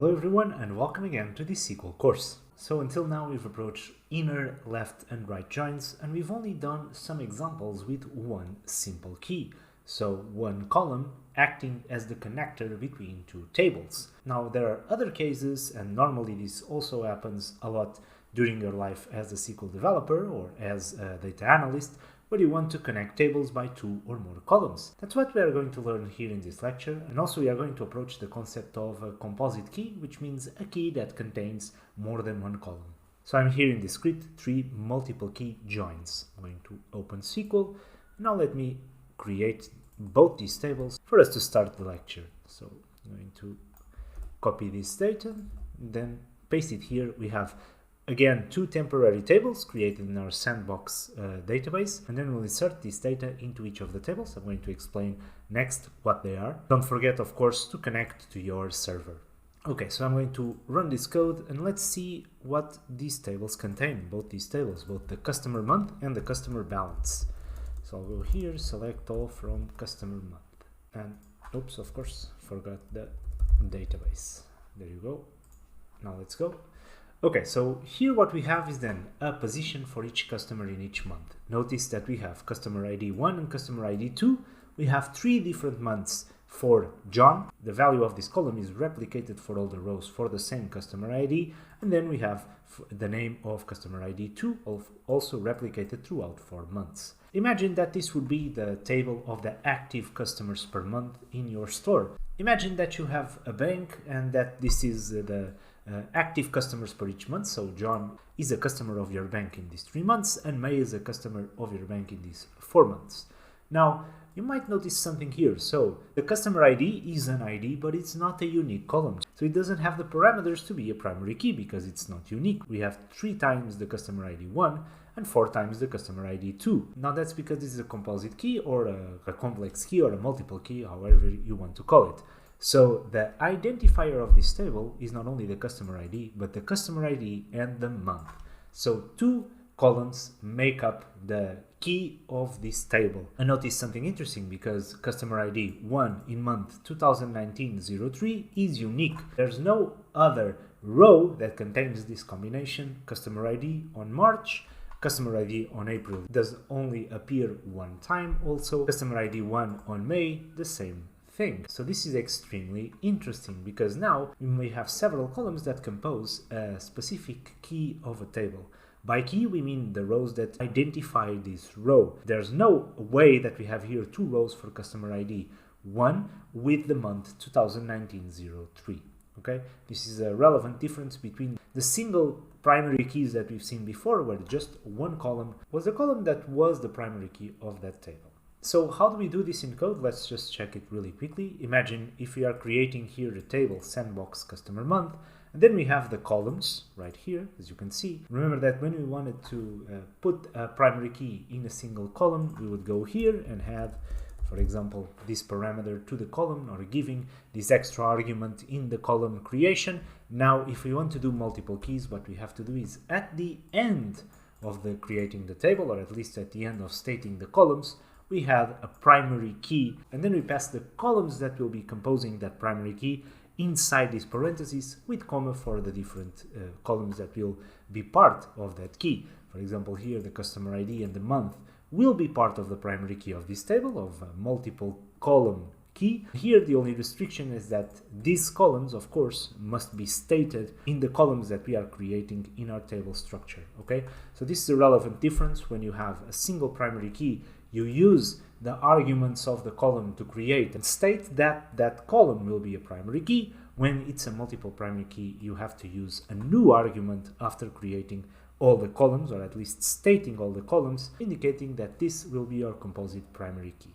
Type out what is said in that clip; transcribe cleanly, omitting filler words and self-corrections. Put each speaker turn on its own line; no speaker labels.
Hello everyone and welcome again to the SQL course. So until now we've approached inner, left and right joins, and we've only done some examples with one simple key. So one column acting as the connector between two tables. Now there are other cases, and normally this also happens a lot during your life as a SQL developer or as a data analyst, where you want to connect tables by two or more columns. That's what we are going to learn here in this lecture, and also we are going to approach the concept of a composite key, which means a key that contains more than one column. So I'm here in the script, three multiple key joins. I'm going to open SQL. Now let me create both these tables for us to start the lecture. So I'm going to copy this data, then paste it here. We have again two temporary tables created in our sandbox database, and then we'll insert this data into each of the tables. I'm going to explain next what they are. Don't forget, of course, to connect to your server. Okay, so I'm going to run this code and let's see what these tables contain, both these tables, both the customer month and the customer balance. So I'll go here, select all from customer month, and oops, of course, forgot the database. There you go. Now let's go. Okay, so here what we have is then a position for each customer in each month. Notice that we have customer ID 1 and customer ID 2. We have three different months for John. The value of this column is replicated for all the rows for the same customer ID. And then we have the name of customer ID 2 also replicated throughout 4 months. Imagine that this would be the table of the active customers per month in your store. Imagine that you have a bank and that this is the active customers per each month. So John is a customer of your bank in these 3 months and May is a customer of your bank in these 4 months. Now you might notice something here. So the customer ID is an ID, but it's not a unique column. So it doesn't have the parameters to be a primary key because it's not unique. We have 3 times the customer ID 1 and 4 times the customer ID 2. Now that's because this is a composite key or a complex key or a multiple key, however you want to call it. So the identifier of this table is not only the customer ID, but the customer ID and the month. So 2 columns make up the key of this table. And notice something interesting, because customer ID 1 in month 2019-03 is unique. There's no other row that contains this combination. Customer ID on March, customer ID on April does only appear 1 time. Also, customer ID 1 on May, the same thing. So this is extremely interesting because now we may have several columns that compose a specific key of a table. By key we mean the rows that identify this row. There's no way that we have here 2 rows for customer ID 1 with the month 2019-03. Okay, this is a relevant difference between the single primary keys that we've seen before, where just one column was the column that was the primary key of that table. So how do we do this in code? Let's just check it really quickly. Imagine if we are creating here the table sandbox customer month, and then we have the columns right here, as you can see. Remember that when we wanted to put a primary key in a single column, we would go here and have, for example, this parameter to the column, or giving this extra argument in the column creation. Now, if we want to do multiple keys, what we have to do is at the end of the creating the table, or at least at the end of stating the columns, we have a primary key, and then we pass the columns that will be composing that primary key inside these parentheses with comma for the different columns that will be part of that key. For example, here the customer ID and the month will be part of the primary key of this table of a multiple column key. Here the only restriction is that these columns, of course, must be stated in the columns that we are creating in our table structure. Okay, so this is a relevant difference. When you have a single primary key, you use the arguments of the column to create and state that that column will be a primary key. When it's a multiple primary key, you have to use a new argument after creating all the columns, or at least stating all the columns, indicating that this will be your composite primary key.